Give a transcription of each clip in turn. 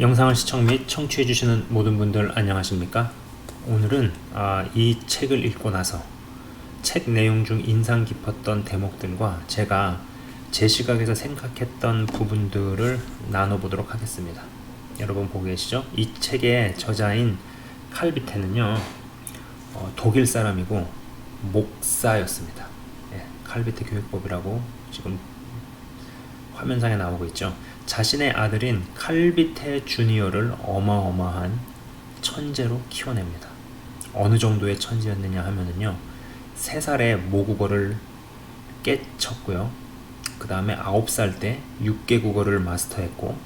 영상을 시청 및 청취해 주시는 모든 분들 안녕하십니까? 오늘은 이 책을 읽고 나서 책 내용 중 인상 깊었던 대목들과 제가 제 시각에서 생각했던 부분들을 나눠보도록 하겠습니다. 여러분 보고 계시죠? 이 책의 저자인 칼비테는요 독일 사람이고 목사였습니다. 칼비테 교육법이라고 지금 화면상에 나오고 있죠. 자신의 아들인 칼비테 주니어를 어마어마한 천재로 키워냅니다. 어느 정도의 천재였느냐 하면은요, 3살에 모국어를 깨쳤고요. 그 다음에 9살 때 6개 국어를 마스터했고,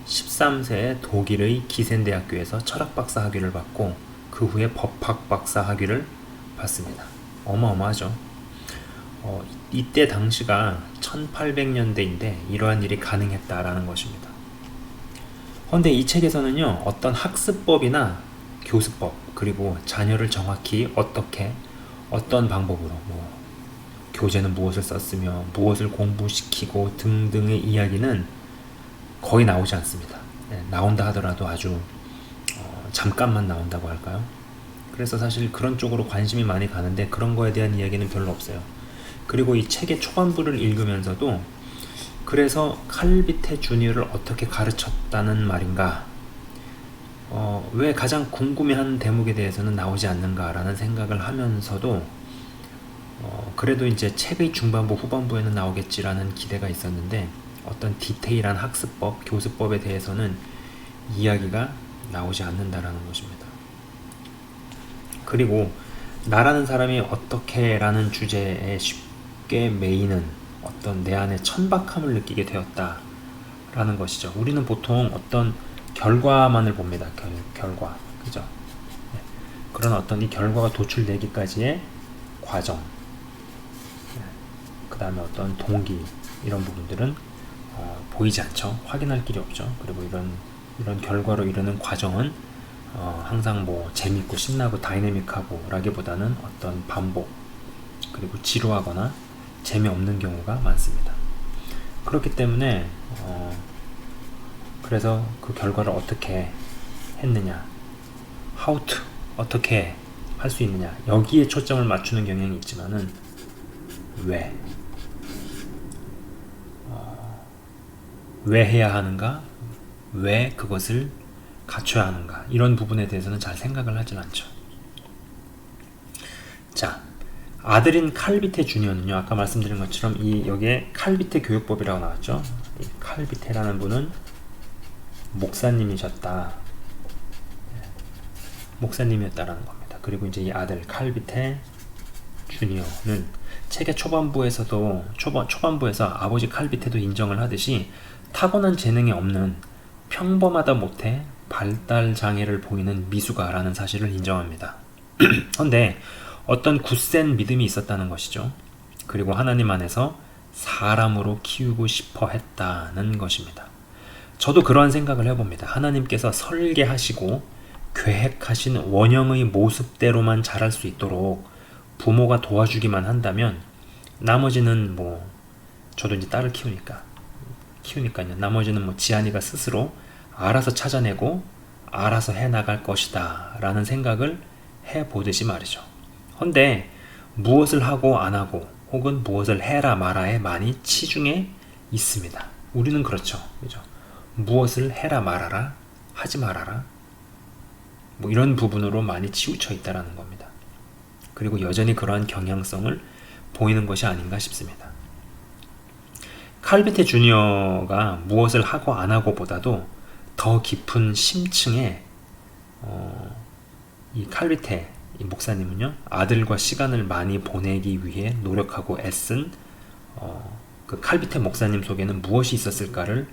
13세에 독일의 기센대학교에서 철학박사 학위를 받고, 그 후에 법학 박사 학위를 받습니다. 어마어마하죠. 이때 당시가 1800년대인데 이러한 일이 가능했다라는 것입니다. 그런데 이 책에서는요, 어떤 학습법이나 교습법, 그리고 자녀를 정확히 어떻게, 어떤 방법으로, 교재는 무엇을 썼으며, 무엇을 공부시키고 등등의 이야기는 거의 나오지 않습니다. 나온다 하더라도 아주 잠깐만 나온다고 할까요? 그래서 사실 그런 쪽으로 관심이 많이 가는데 그런 거에 대한 이야기는 별로 없어요. 그리고 이 책의 초반부를 읽으면서도 그래서 칼비테 주니어를 어떻게 가르쳤다는 말인가, 왜 가장 궁금해하는 대목에 대해서는 나오지 않는가라는 생각을 하면서도 그래도 이제 책의 중반부 후반부에는 나오겠지라는 기대가 있었는데 어떤 디테일한 학습법, 교습법에 대해서는 이야기가 나오지 않는다라는 것입니다. 그리고 나라는 사람이 어떻게 라는 주제에 쉽게 매이는 어떤 내 안에 천박함을 느끼게 되었다라는 것이죠. 우리는 보통 어떤 결과만을 봅니다. 결과. 그죠? 그런 어떤 이 결과가 도출되기까지의 과정, 그 다음에 어떤 동기, 이런 부분들은 보이지 않죠. 확인할 길이 없죠. 그리고 이런 결과로 이르는 과정은 항상 재밌고 신나고 다이내믹하고 라기보다는 어떤 반복, 그리고 지루하거나 재미없는 경우가 많습니다. 그렇기 때문에 그래서 그 결과를 어떻게 했느냐, how to, 어떻게 할 수 있느냐, 여기에 초점을 맞추는 경향이 있지만은 왜 해야 하는가, 왜 그것을 갖춰야 하는가, 이런 부분에 대해서는 잘 생각을 하진 않죠. 자, 아들인 칼비테 주니어는요, 아까 말씀드린 것처럼 여기에 칼비테 교육법이라고 나왔죠. 이 칼비테라는 분은 목사님이셨다, 목사님이었다라는 겁니다. 그리고 이제 이 아들 칼비테 주니어는 책의 초반부에서 아버지 칼비테도 인정을 하듯이 타고난 재능이 없는, 평범하다 못해 발달 장애를 보이는 미숙아라는 사실을 인정합니다. 그런데 어떤 굳센 믿음이 있었다는 것이죠. 그리고 하나님 안에서 사람으로 키우고 싶어 했다는 것입니다. 저도 그러한 생각을 해봅니다. 하나님께서 설계하시고 계획하신 원형의 모습대로만 자랄 수 있도록 부모가 도와주기만 한다면 나머지는 저도 이제 딸을 키우니까요. 나머지는 지안이가 스스로 알아서 찾아내고 알아서 해나갈 것이다 라는 생각을 해보듯이 말이죠. 헌데 무엇을 하고 안 하고 혹은 무엇을 해라 마라에 많이 치중해 있습니다. 우리는 그렇죠. 그죠? 무엇을 해라 말아라, 하지 말아라, 이런 부분으로 많이 치우쳐 있다라는 겁니다. 그리고 여전히 그러한 경향성을 보이는 것이 아닌가 싶습니다. 칼비테 주니어가 무엇을 하고 안 하고 보다도 더 깊은 심층에 이 칼비테 이 목사님은요, 아들과 시간을 많이 보내기 위해 노력하고 애쓴 그 칼비테 목사님 속에는 무엇이 있었을까를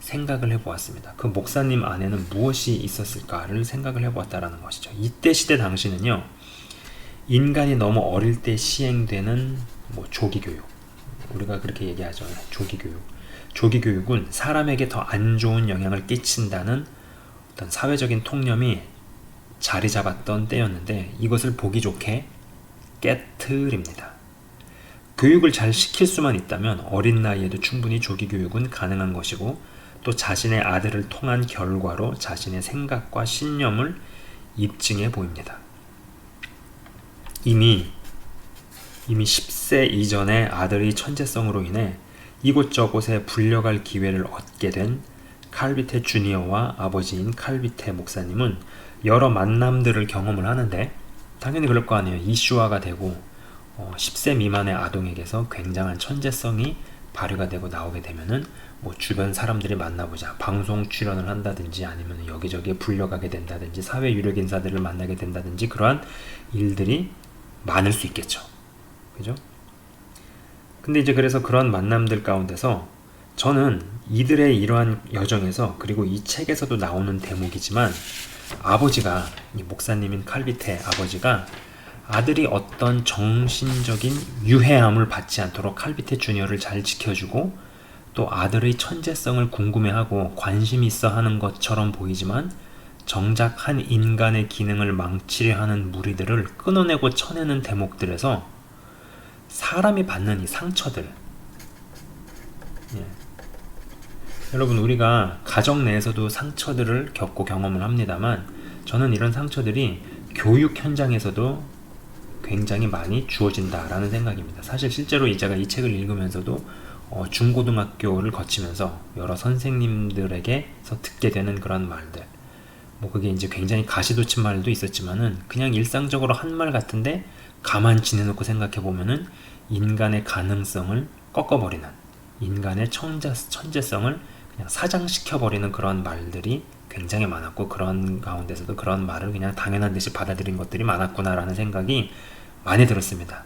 생각을 해보았습니다. 그 목사님 안에는 무엇이 있었을까를 생각을 해보았다라는 것이죠. 이때 시대 당시는요, 인간이 너무 어릴 때 시행되는 조기교육, 우리가 그렇게 얘기하죠. 조기교육은 사람에게 더 안 좋은 영향을 끼친다는 어떤 사회적인 통념이 자리 잡았던 때였는데 이것을 보기 좋게 깨트립니다. 교육을 잘 시킬 수만 있다면 어린 나이에도 충분히 조기교육은 가능한 것이고 또 자신의 아들을 통한 결과로 자신의 생각과 신념을 입증해 보입니다. 이미 10세 이전에 아들의 천재성으로 인해 이곳저곳에 불려갈 기회를 얻게 된 칼비테 주니어와 아버지인 칼비테 목사님은 여러 만남들을 경험을 하는데, 당연히 그럴 거 아니에요. 이슈화가 되고 10세 미만의 아동에게서 굉장한 천재성이 발휘가 되고 나오게 되면은 뭐 주변 사람들이 만나보자, 방송 출연을 한다든지 아니면 여기저기에 불려가게 된다든지 사회 유력 인사들을 만나게 된다든지 그러한 일들이 많을 수 있겠죠. 그죠? 근데 이제 그래서 그런 만남들 가운데서 저는 이들의 이러한 여정에서, 그리고 이 책에서도 나오는 대목이지만, 아버지가, 이 목사님인 칼비테 아버지가 아들이 어떤 정신적인 유해함을 받지 않도록 칼비테 주니어를 잘 지켜주고, 또 아들의 천재성을 궁금해하고 관심 있어 하는 것처럼 보이지만 정작 한 인간의 기능을 망치려 하는 무리들을 끊어내고 쳐내는 대목들에서 사람이 받는 이 상처들, 여러분, 우리가 가정 내에서도 상처들을 겪고 경험을 합니다만, 저는 이런 상처들이 교육 현장에서도 굉장히 많이 주어진다라는 생각입니다. 사실 실제로 제가 이 책을 읽으면서도 중고등학교를 거치면서 여러 선생님들에게서 듣게 되는 그런 말들, 뭐 그게 이제 굉장히 가시돋친 말도 있었지만은 그냥 일상적으로 한 말 같은데 가만 지내놓고 생각해 보면은 인간의 가능성을 꺾어버리는, 인간의 천재성을 그냥 사장시켜버리는 그런 말들이 굉장히 많았고, 그런 가운데서도 그런 말을 그냥 당연한 듯이 받아들인 것들이 많았구나라는 생각이 많이 들었습니다.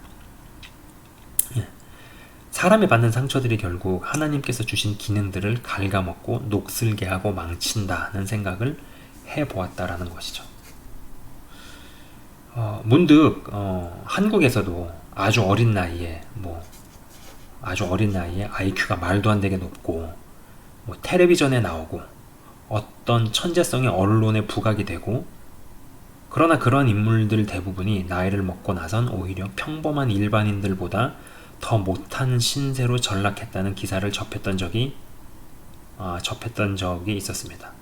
사람이 받는 상처들이 결국 하나님께서 주신 기능들을 갉아먹고 녹슬게 하고 망친다는 생각을 해보았다라는 것이죠. 문득 한국에서도 아주 어린 나이에 IQ가 말도 안 되게 높고 텔레비전에 나오고 어떤 천재성이 언론에 부각이 되고, 그러나 그런 인물들 대부분이 나이를 먹고 나선 오히려 평범한 일반인들보다 더 못한 신세로 전락했다는 기사를 접했던 적이 있었습니다.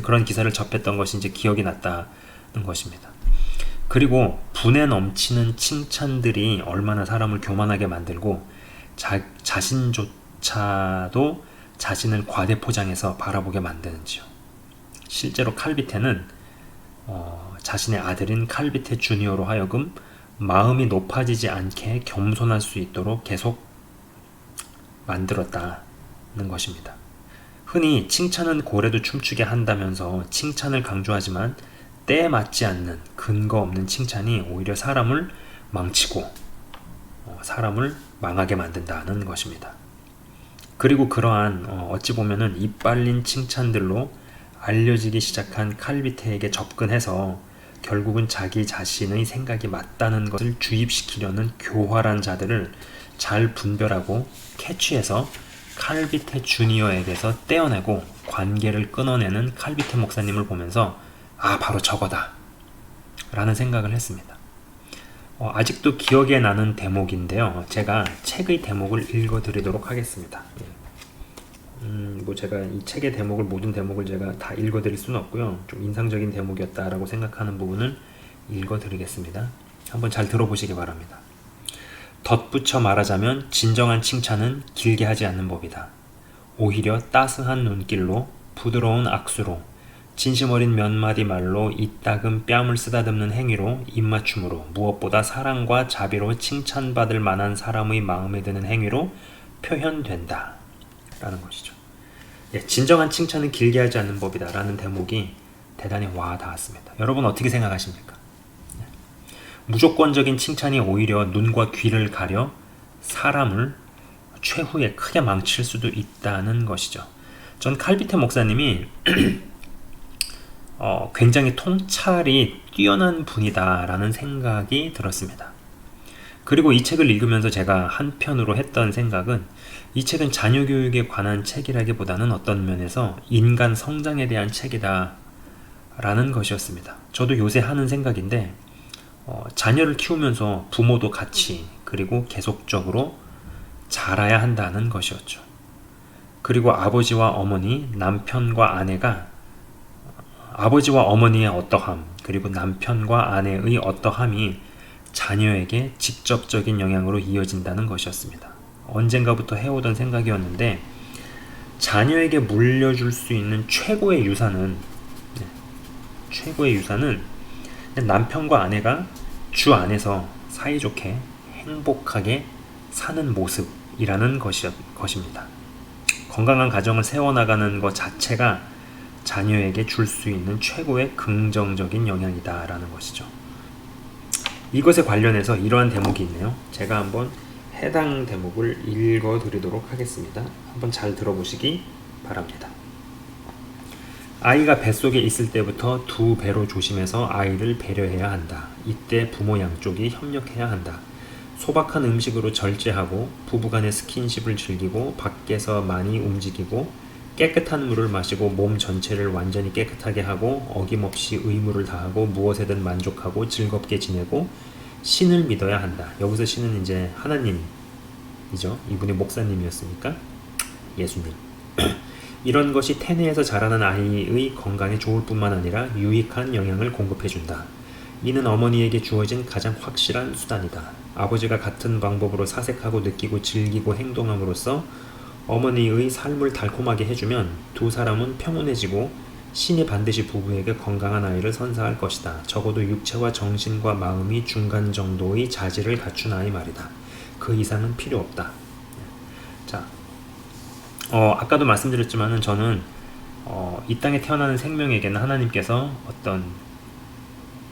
그런 기사를 접했던 것이 이제 기억이 났다는 것입니다. 그리고 분에 넘치는 칭찬들이 얼마나 사람을 교만하게 만들고 자신조차도 자신을 과대 포장해서 바라보게 만드는지요. 실제로 칼비테는 자신의 아들인 칼비테 주니어로 하여금 마음이 높아지지 않게 겸손할 수 있도록 계속 만들었다는 것입니다. 흔히 칭찬은 고래도 춤추게 한다면서 칭찬을 강조하지만 때에 맞지 않는 근거 없는 칭찬이 오히려 사람을 망치고 사람을 망하게 만든다는 것입니다. 그리고 그러한 어찌 보면은 이빨린 칭찬들로 알려지기 시작한 칼비테에게 접근해서 결국은 자기 자신의 생각이 맞다는 것을 주입시키려는 교활한 자들을 잘 분별하고 캐치해서 칼비테 주니어에게서 떼어내고 관계를 끊어내는 칼비테 목사님을 보면서 바로 저거다 라는 생각을 했습니다. 아직도 기억에 나는 대목인데요. 제가 책의 대목을 읽어드리도록 하겠습니다. 제가 이 책의 대목을, 모든 대목을 제가 다 읽어드릴 수는 없고요. 좀 인상적인 대목이었다라고 생각하는 부분을 읽어드리겠습니다. 한번 잘 들어보시기 바랍니다. 덧붙여 말하자면 진정한 칭찬은 길게 하지 않는 법이다. 오히려 따스한 눈길로, 부드러운 악수로, 진심 어린 몇 마디 말로, 이따금 뺨을 쓰다듬는 행위로, 입맞춤으로, 무엇보다 사랑과 자비로 칭찬받을 만한 사람의 마음에 드는 행위로 표현된다 라는 것이죠. 진정한 칭찬은 길게 하지 않는 법이다 라는 대목이 대단히 와 닿았습니다. 여러분 어떻게 생각하십니까? 무조건적인 칭찬이 오히려 눈과 귀를 가려 사람을 최후에 크게 망칠 수도 있다는 것이죠. 전 칼비테 목사님이 굉장히 통찰이 뛰어난 분이다라는 생각이 들었습니다. 그리고 이 책을 읽으면서 제가 한편으로 했던 생각은, 이 책은 자녀 교육에 관한 책이라기보다는 어떤 면에서 인간 성장에 대한 책이다 라는 것이었습니다. 저도 요새 하는 생각인데, 자녀를 키우면서 부모도 같이, 그리고 계속적으로 자라야 한다는 것이었죠. 그리고 아버지와 어머니, 남편과 아내가 아버지와 어머니의 어떠함, 그리고 남편과 아내의 어떠함이 자녀에게 직접적인 영향으로 이어진다는 것이었습니다. 언젠가부터 해오던 생각이었는데 자녀에게 물려줄 수 있는 최고의 유산은 남편과 아내가 주 안에서 사이좋게 행복하게 사는 모습이라는 것입니다. 건강한 가정을 세워나가는 것 자체가 자녀에게 줄 수 있는 최고의 긍정적인 영향이다라는 것이죠. 이것에 관련해서 이러한 대목이 있네요. 제가 한번 해당 대목을 읽어 드리도록 하겠습니다. 한번 잘 들어보시기 바랍니다. 아이가 뱃속에 있을 때부터 2배로 조심해서 아이를 배려해야 한다. 이때 부모 양쪽이 협력해야 한다. 소박한 음식으로 절제하고 부부간의 스킨십을 즐기고 밖에서 많이 움직이고 깨끗한 물을 마시고 몸 전체를 완전히 깨끗하게 하고 어김없이 의무를 다하고 무엇에든 만족하고 즐겁게 지내고 신을 믿어야 한다. 여기서 신은 이제 하나님이죠. 이분이 목사님이었으니까 예수님. 이런 것이 태내에서 자라는 아이의 건강에 좋을 뿐만 아니라 유익한 영향을 공급해준다. 이는 어머니에게 주어진 가장 확실한 수단이다. 아버지가 같은 방법으로 사색하고 느끼고 즐기고 행동함으로써 어머니의 삶을 달콤하게 해주면 두 사람은 평온해지고 신이 반드시 부부에게 건강한 아이를 선사할 것이다. 적어도 육체와 정신과 마음이 중간 정도의 자질을 갖춘 아이 말이다. 그 이상은 필요 없다. 자, 아까도 말씀드렸지만은 저는 이 땅에 태어나는 생명에게는 하나님께서 어떤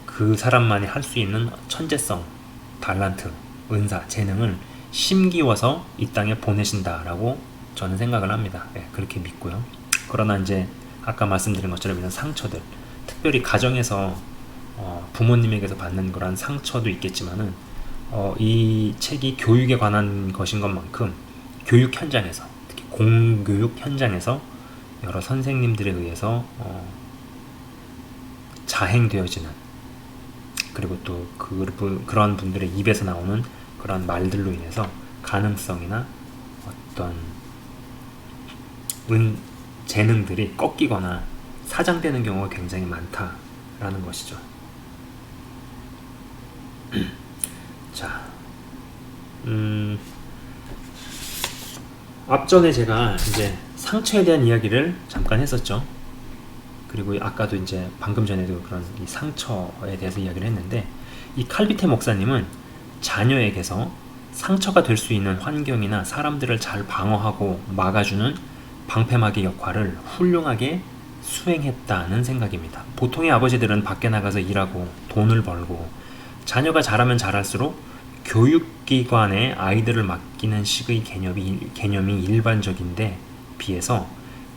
그 사람만이 할 수 있는 천재성, 달란트, 은사, 재능을 심기워서 이 땅에 보내신다라고 저는 생각을 합니다. 네, 그렇게 믿고요. 그러나 이제 아까 말씀드린 것처럼 이런 상처들, 특별히 가정에서 부모님에게서 받는 그런 상처도 있겠지만은 이 책이 교육에 관한 것인 것만큼 교육 현장에서, 특히 공교육 현장에서 여러 선생님들에 의해서 자행되어지는, 그리고 또 그런 분들의 입에서 나오는 그런 말들로 인해서 가능성이나 어떤 재능들이 꺾이거나 사장되는 경우가 굉장히 많다라는 것이죠. 자, 앞전에 제가 이제 상처에 대한 이야기를 잠깐 했었죠. 그리고 아까도 이제 방금 전에도 그런 이 상처에 대해서 이야기를 했는데, 이 칼비테 목사님은 자녀에게서 상처가 될 수 있는 환경이나 사람들을 잘 방어하고 막아주는 방패막이 역할을 훌륭하게 수행했다는 생각입니다. 보통의 아버지들은 밖에 나가서 일하고 돈을 벌고 자녀가 자라면 자랄수록 교육기관에 아이들을 맡기는 식의 개념이 일반적인데 비해서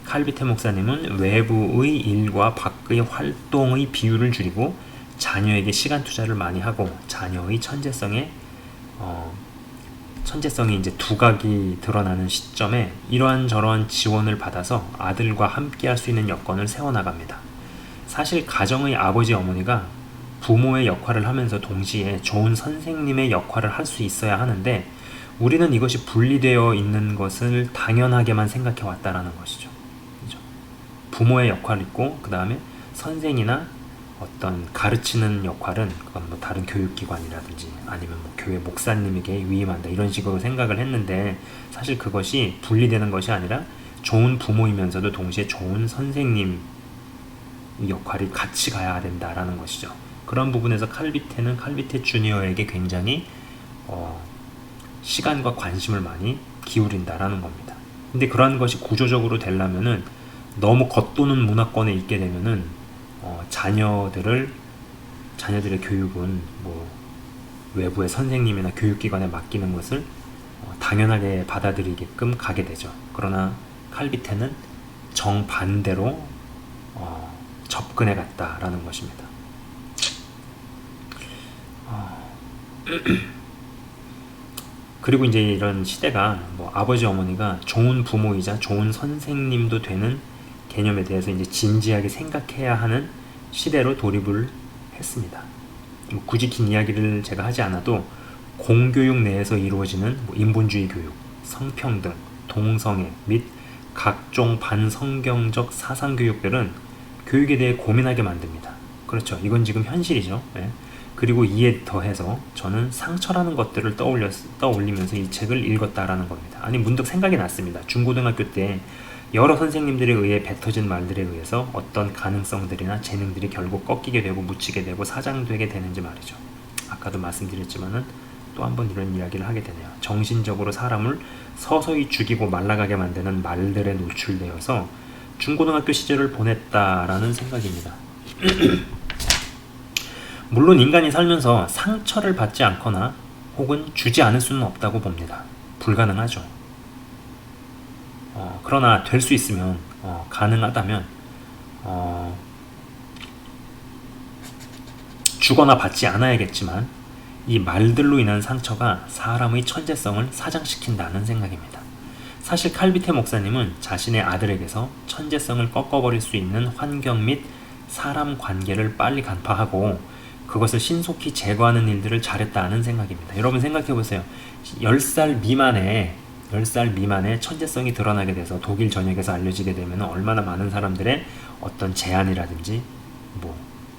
칼비테 목사님은 외부의 일과 밖의 활동의 비율을 줄이고 자녀에게 시간 투자를 많이 하고 자녀의 천재성이 이제 두각이 드러나는 시점에 이러한 지원을 받아서 아들과 함께 할 수 있는 여건을 세워나갑니다. 사실 가정의 아버지 어머니가 부모의 역할을 하면서 동시에 좋은 선생님의 역할을 할 수 있어야 하는데 우리는 이것이 분리되어 있는 것을 당연하게만 생각해 왔다라는 것이죠. 그렇죠? 부모의 역할이 있고 그 다음에 선생이나 어떤 가르치는 역할은 그건 뭐 다른 교육기관이라든지 아니면 뭐 교회 목사님에게 위임한다 이런 식으로 생각을 했는데, 사실 그것이 분리되는 것이 아니라 좋은 부모이면서도 동시에 좋은 선생님 역할이 같이 가야 된다라는 것이죠. 그런 부분에서 칼비테는 칼비테 주니어에게 굉장히 시간과 관심을 많이 기울인다라는 겁니다. 근데 그러한 것이 구조적으로 되려면은 너무 겉도는 문화권에 있게 되면은 자녀들의 교육은 뭐 외부의 선생님이나 교육기관에 맡기는 것을 당연하게 받아들이게끔 가게 되죠. 그러나 칼비테는 정반대로 접근해 갔다라는 것입니다. 그리고 이제 이런 시대가 뭐 아버지 어머니가 좋은 부모이자 좋은 선생님도 되는 개념에 대해서 이제 진지하게 생각해야 하는 시대로 돌입을 했습니다. 뭐 굳이 긴 이야기를 제가 하지 않아도 공교육 내에서 이루어지는 뭐 인본주의 교육, 성평등, 동성애 및 각종 반성경적 사상교육들은 교육에 대해 고민하게 만듭니다. 그렇죠. 이건 지금 현실이죠. 예. 그리고 이에 더해서 저는 상처라는 것들을 떠올리면서 이 책을 읽었다라는 겁니다. 아니, 문득 생각이 났습니다. 중고등학교 때 여러 선생님들에 의해 뱉어진 말들에 의해서 어떤 가능성들이나 재능들이 결국 꺾이게 되고 묻히게 되고 사장되게 되는지 말이죠. 아까도 말씀드렸지만은 또 한 번 이런 이야기를 하게 되네요. 정신적으로 사람을 서서히 죽이고 말라가게 만드는 말들에 노출되어서 중고등학교 시절을 보냈다라는 생각입니다. 물론 인간이 살면서 상처를 받지 않거나 혹은 주지 않을 수는 없다고 봅니다. 불가능하죠. 그러나 될 수 있으면, 가능하다면 주거나 받지 않아야겠지만 이 말들로 인한 상처가 사람의 천재성을 사장시킨다는 생각입니다. 사실 칼비테 목사님은 자신의 아들에게서 천재성을 꺾어버릴 수 있는 환경 및 사람 관계를 빨리 간파하고 그것을 신속히 제거하는 일들을 잘했다는 생각입니다. 여러분 생각해보세요. 10살 미만의 천재성이 드러나게 돼서 독일 전역에서 알려지게 되면 얼마나 많은 사람들의 어떤 제안이라든지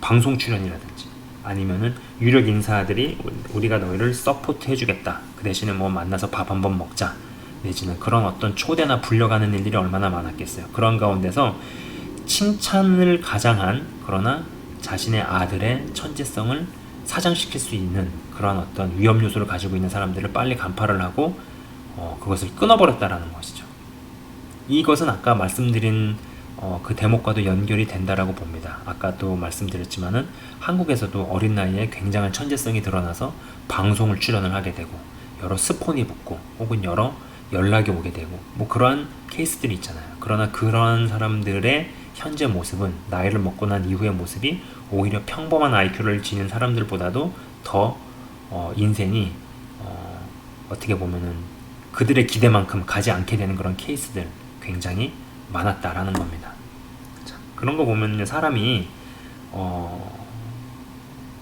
방송 출연이라든지 아니면은 유력 인사들이 우리가 너희를 서포트 해주겠다. 그 대신에 만나서 밥 한번 먹자. 내지는 그런 어떤 초대나 불려가는 일들이 얼마나 많았겠어요. 그런 가운데서 칭찬을 가장한 그러나 자신의 아들의 천재성을 사장시킬 수 있는 그런 어떤 위험 요소를 가지고 있는 사람들을 빨리 간파를 하고 그것을 끊어버렸다라는 것이죠. 이것은 아까 말씀드린 그 대목과도 연결이 된다라고 봅니다. 아까도 말씀드렸지만은 한국에서도 어린 나이에 굉장한 천재성이 드러나서 방송을 출연을 하게 되고 여러 스폰이 붙고 혹은 여러 연락이 오게 되고 그러한 케이스들이 있잖아요. 그러나 그러한 사람들의 현재 모습은 나이를 먹고 난 이후의 모습이 오히려 평범한 IQ를 지닌 사람들보다도 더 인생이 어떻게 보면은 그들의 기대만큼 가지 않게 되는 그런 케이스들 굉장히 많았다라는 겁니다. 자, 그런 거 보면 사람이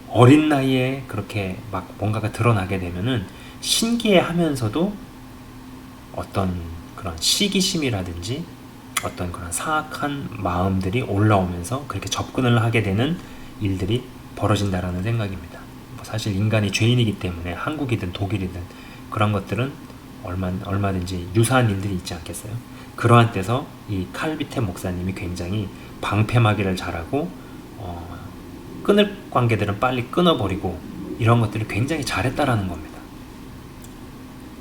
어린 나이에 그렇게 막 뭔가가 드러나게 되면은 신기해하면서도 어떤 그런 시기심이라든지 어떤 그런 사악한 마음들이 올라오면서 그렇게 접근을 하게 되는 일들이 벌어진다라는 생각입니다. 사실 인간이 죄인이기 때문에 한국이든 독일이든 그런 것들은 얼마든지 유사한 일들이 있지 않겠어요? 그러한 때서 이 칼비테 목사님이 굉장히 방패막이를 잘하고 끊을 관계들은 빨리 끊어버리고 이런 것들을 굉장히 잘했다라는 겁니다.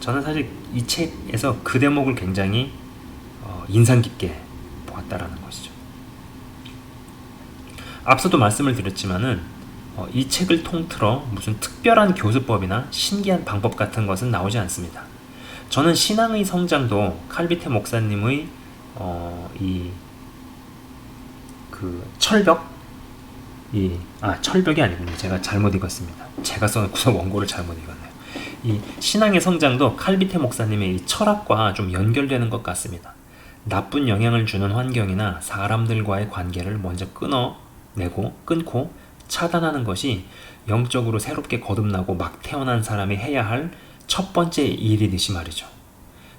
저는 사실 이 책에서 그 대목을 굉장히 인상 깊게 보았다라는 것이죠. 앞서도 말씀을 드렸지만은 이 책을 통틀어 무슨 특별한 교수법이나 신기한 방법 같은 것은 나오지 않습니다. 저는 신앙의 성장도 칼비테 목사님의 철벽이 아니군요. 제가 잘못 읽었습니다. 제가 써놓고서 원고를 잘못 읽었네요. 이 신앙의 성장도 칼비테 목사님의 이 철학과 좀 연결되는 것 같습니다. 나쁜 영향을 주는 환경이나 사람들과의 관계를 먼저 끊고 차단하는 것이 영적으로 새롭게 거듭나고 막 태어난 사람이 해야 할 첫 번째 일이듯이 말이죠.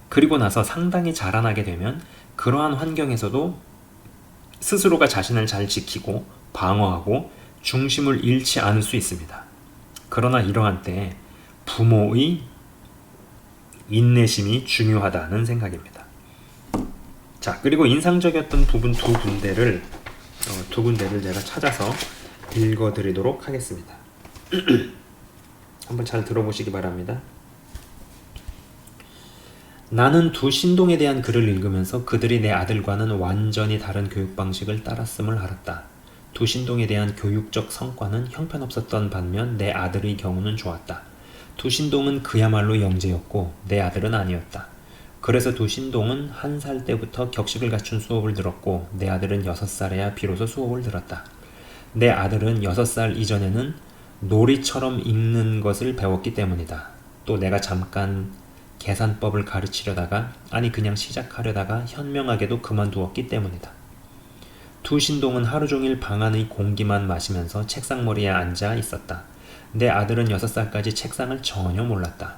그리고 나서 상당히 자라나게 되면 그러한 환경에서도 스스로가 자신을 잘 지키고 방어하고 중심을 잃지 않을 수 있습니다. 그러나 이러한 때 부모의 인내심이 중요하다는 생각입니다. 자, 그리고 인상적이었던 부분 두 군데를 제가 찾아서 읽어드리도록 하겠습니다. 한번 잘 들어보시기 바랍니다. 나는 두 신동에 대한 글을 읽으면서 그들이 내 아들과는 완전히 다른 교육 방식을 따랐음을 알았다. 두 신동에 대한 교육적 성과는 형편없었던 반면 내 아들의 경우는 좋았다. 두 신동은 그야말로 영재였고 내 아들은 아니었다. 그래서 두 신동은 1살 때부터 격식을 갖춘 수업을 들었고 내 아들은 6살에야 비로소 수업을 들었다. 내 아들은 6살 이전에는 놀이처럼 읽는 것을 배웠기 때문이다. 또 내가 잠깐 계산법을 가르치려다가 그냥 시작하려다가 현명하게도 그만두었기 때문이다. 두 신동은 하루 종일 방 안의 공기만 마시면서 책상머리에 앉아 있었다. 내 아들은 6살까지 책상을 전혀 몰랐다.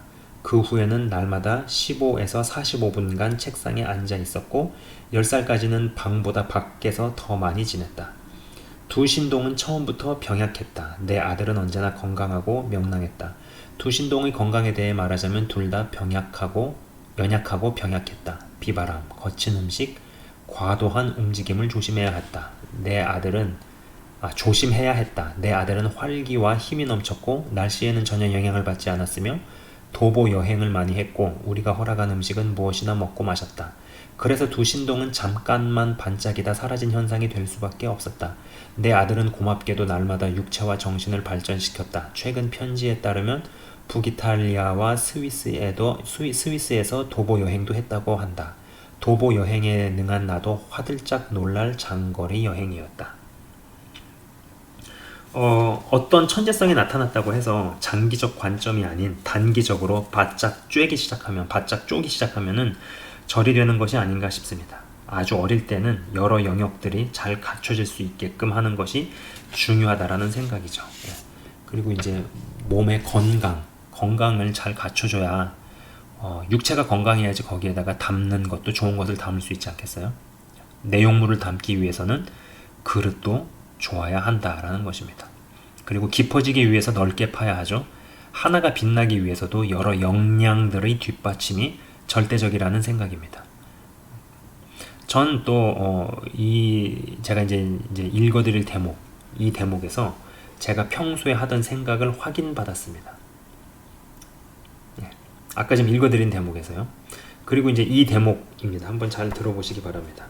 그 후에는 날마다 15에서 45분간 책상에 앉아 있었고 10살까지는 방보다 밖에서 더 많이 지냈다. 두 신동은 처음부터 병약했다. 내 아들은 언제나 건강하고 명랑했다. 두 신동의 건강에 대해 말하자면 둘 다 연약하고 병약했다. 비바람, 거친 음식, 과도한 움직임을 조심해야 했다. 조심해야 했다. 내 아들은 활기와 힘이 넘쳤고 날씨에는 전혀 영향을 받지 않았으며 도보 여행을 많이 했고 우리가 허락한 음식은 무엇이나 먹고 마셨다. 그래서 두 신동은 잠깐만 반짝이다 사라진 현상이 될 수밖에 없었다. 내 아들은 고맙게도 날마다 육체와 정신을 발전시켰다. 최근 편지에 따르면 북이탈리아와 스위스에서 도보 여행도 했다고 한다. 도보 여행에 능한 나도 화들짝 놀랄 장거리 여행이었다. 어떤 천재성이 나타났다고 해서 장기적 관점이 아닌 단기적으로 바짝 쪼기 시작하면은 절이 되는 것이 아닌가 싶습니다. 아주 어릴 때는 여러 영역들이 잘 갖춰질 수 있게끔 하는 것이 중요하다라는 생각이죠. 예. 그리고 이제 몸의 건강을 잘 갖춰줘야 육체가 건강해야지 거기에다가 담는 것도 좋은 것을 담을 수 있지 않겠어요? 내용물을 담기 위해서는 그릇도 좋아야 한다라는 것입니다. 그리고 깊어지기 위해서 넓게 파야 하죠. 하나가 빛나기 위해서도 여러 역량들의 뒷받침이 절대적이라는 생각입니다. 전 또 제가 이제 읽어드릴 이 대목에서 제가 평소에 하던 생각을 확인받았습니다. 예. 아까 지금 읽어드린 대목에서요. 그리고 이제 이 대목입니다. 한번 잘 들어보시기 바랍니다.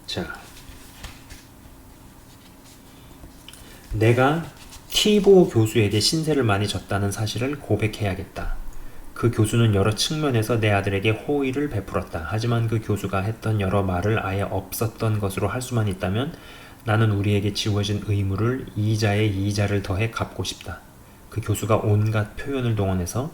자, 내가 티보 교수에게 신세를 많이 졌다는 사실을 고백해야겠다. 그 교수는 여러 측면에서 내 아들에게 호의를 베풀었다. 하지만 그 교수가 했던 여러 말을 아예 없었던 것으로 할 수만 있다면 나는 우리에게 지워진 의무를 이자에 이자를 더해 갚고 싶다. 그 교수가 온갖 표현을 동원해서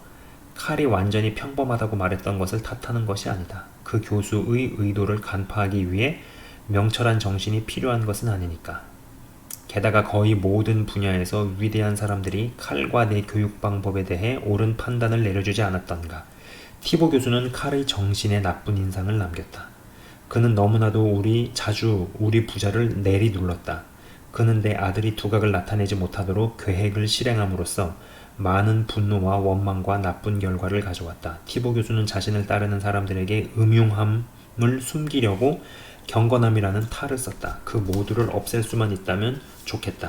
칼이 완전히 평범하다고 말했던 것을 탓하는 것이 아니다. 그 교수의 의도를 간파하기 위해 명철한 정신이 필요한 것은 아니니까. 게다가 거의 모든 분야에서 위대한 사람들이 칼과 내 교육 방법에 대해 옳은 판단을 내려주지 않았던가. 티보 교수는 칼의 정신에 나쁜 인상을 남겼다. 그는 너무나도 자주 우리 부자를 내리눌렀다. 그는 내 아들이 두각을 나타내지 못하도록 계획을 실행함으로써 많은 분노와 원망과 나쁜 결과를 가져왔다. 티보 교수는 자신을 따르는 사람들에게 음흉함을 숨기려고 경건함이라는 탈을 썼다. 그 모두를 없앨 수만 있다면 좋겠다.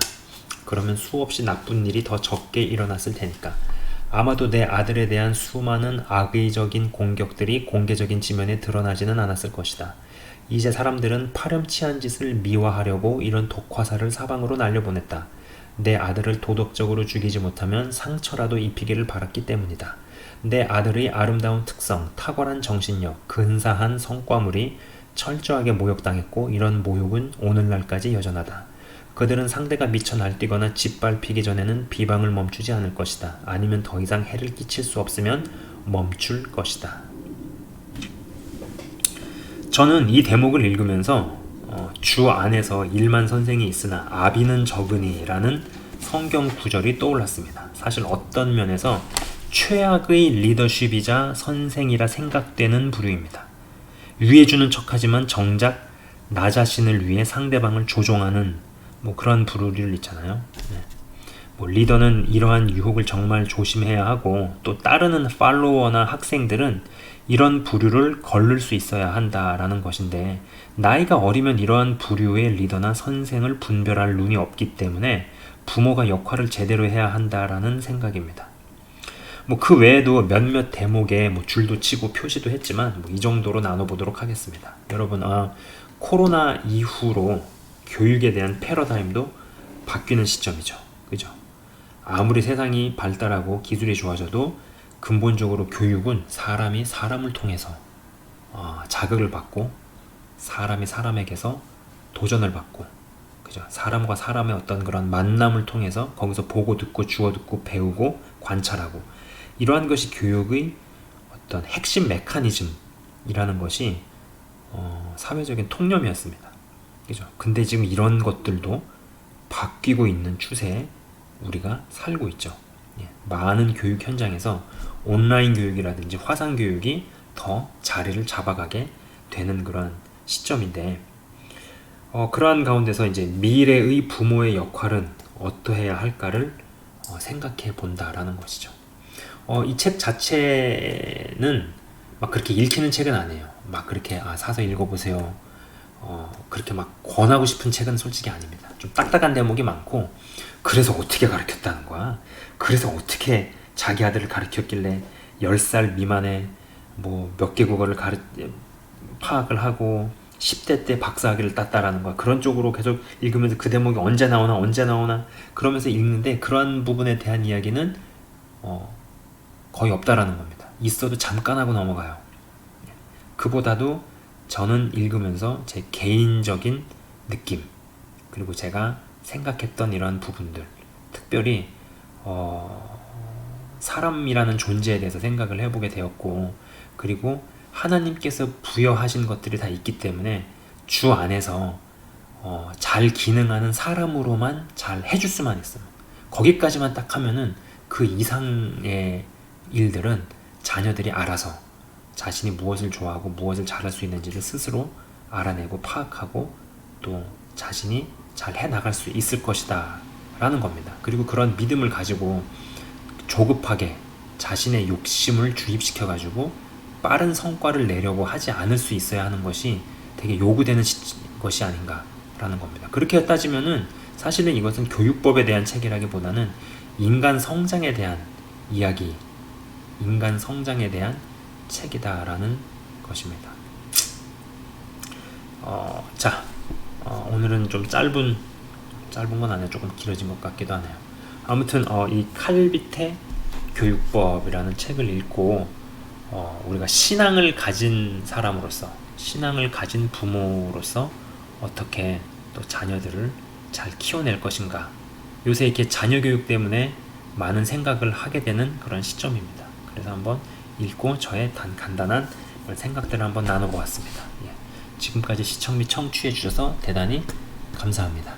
그러면 수없이 나쁜 일이 더 적게 일어났을 테니까. 아마도 내 아들에 대한 수많은 악의적인 공격들이 공개적인 지면에 드러나지는 않았을 것이다. 이제 사람들은 파렴치한 짓을 미화하려고 이런 독화살을 사방으로 날려보냈다. 내 아들을 도덕적으로 죽이지 못하면 상처라도 입히기를 바랐기 때문이다. 내 아들의 아름다운 특성, 탁월한 정신력, 근사한 성과물이 철저하게 모욕당했고 이런 모욕은 오늘날까지 여전하다. 그들은 상대가 미쳐 날뛰거나 짓밟히기 전에는 비방을 멈추지 않을 것이다. 아니면 더 이상 해를 끼칠 수 없으면 멈출 것이다. 저는 이 대목을 읽으면서 주 안에서 일만 선생이 있으나 아비는 적으니라는 성경 구절이 떠올랐습니다. 사실 어떤 면에서 최악의 리더십이자 선생이라 생각되는 부류입니다. 위해 주는 척하지만 정작 나 자신을 위해 상대방을 조종하는 그런 부류를 있잖아요. 네. 리더는 이러한 유혹을 정말 조심해야 하고 또 따르는 팔로워나 학생들은 이런 부류를 거를 수 있어야 한다라는 것인데 나이가 어리면 이러한 부류의 리더나 선생을 분별할 눈이 없기 때문에 부모가 역할을 제대로 해야 한다라는 생각입니다. 그 외에도 몇몇 대목에 줄도 치고 표시도 했지만 이 정도로 나눠보도록 하겠습니다. 여러분, 코로나 이후로 교육에 대한 패러다임도 바뀌는 시점이죠. 그죠? 아무리 세상이 발달하고 기술이 좋아져도 근본적으로 교육은 사람이 사람을 통해서 자극을 받고 사람이 사람에게서 도전을 받고, 그죠? 사람과 사람의 어떤 그런 만남을 통해서 거기서 보고 듣고 주워 듣고 배우고 관찰하고, 이러한 것이 교육의 어떤 핵심 메커니즘이라는 것이 사회적인 통념이었습니다. 그죠? 근데 지금 이런 것들도 바뀌고 있는 추세에 우리가 살고 있죠. 예, 많은 교육 현장에서 온라인 교육이라든지 화상 교육이 더 자리를 잡아가게 되는 그런 시점인데, 그러한 가운데서 이제 미래의 부모의 역할은 어떠해야 할까를 생각해 본다라는 것이죠. 이 책 자체는 막 그렇게 읽히는 책은 아니에요. 막 그렇게 사서 읽어보세요. 그렇게 막 권하고 싶은 책은 솔직히 아닙니다. 좀 딱딱한 대목이 많고, 그래서 어떻게 가르쳤다는 거야? 그래서 어떻게 자기 아들을 가르쳤길래 10살 미만의 뭐 몇 개 국어를 파악을 하고 10대 때 박사학위를 땄다라는 거야. 그런 쪽으로 계속 읽으면서 그 대목이 언제 나오나 그러면서 읽는데, 그러한 부분에 대한 이야기는 거의 없다라는 겁니다. 있어도 잠깐 하고 넘어가요. 그보다도 저는 읽으면서 제 개인적인 느낌, 그리고 제가 생각했던 이런 부분들, 특별히 사람이라는 존재에 대해서 생각을 해보게 되었고, 그리고 하나님께서 부여하신 것들이 다 있기 때문에 주 안에서 잘 기능하는 사람으로만 잘 해줄 수만 있어요. 거기까지만 딱 하면은 그 이상의 일들은 자녀들이 알아서 자신이 무엇을 좋아하고 무엇을 잘할 수 있는지를 스스로 알아내고 파악하고 또 자신이 잘 해나갈 수 있을 것이다 라는 겁니다. 그리고 그런 믿음을 가지고 조급하게 자신의 욕심을 주입시켜 가지고 빠른 성과를 내려고 하지 않을 수 있어야 하는 것이 되게 요구되는 것이 아닌가 라는 겁니다. 그렇게 따지면은 사실은 이것은 교육법에 대한 책이라기보다는 인간 성장에 대한 이야기, 인간 성장에 대한 책이다라는 것입니다. 오늘은 좀 짧은 건 아니라 조금 길어진 것 같기도 하네요. 아무튼 이 칼비테 교육법이라는 책을 읽고 우리가 신앙을 가진 사람으로서, 신앙을 가진 부모로서 어떻게 또 자녀들을 잘 키워낼 것인가, 요새 이렇게 자녀 교육 때문에 많은 생각을 하게 되는 그런 시점입니다. 그래서 한번 읽고 저의 간단한 생각들을 한번 나눠보았습니다. 지금까지 시청 및 청취해 주셔서 대단히 감사합니다.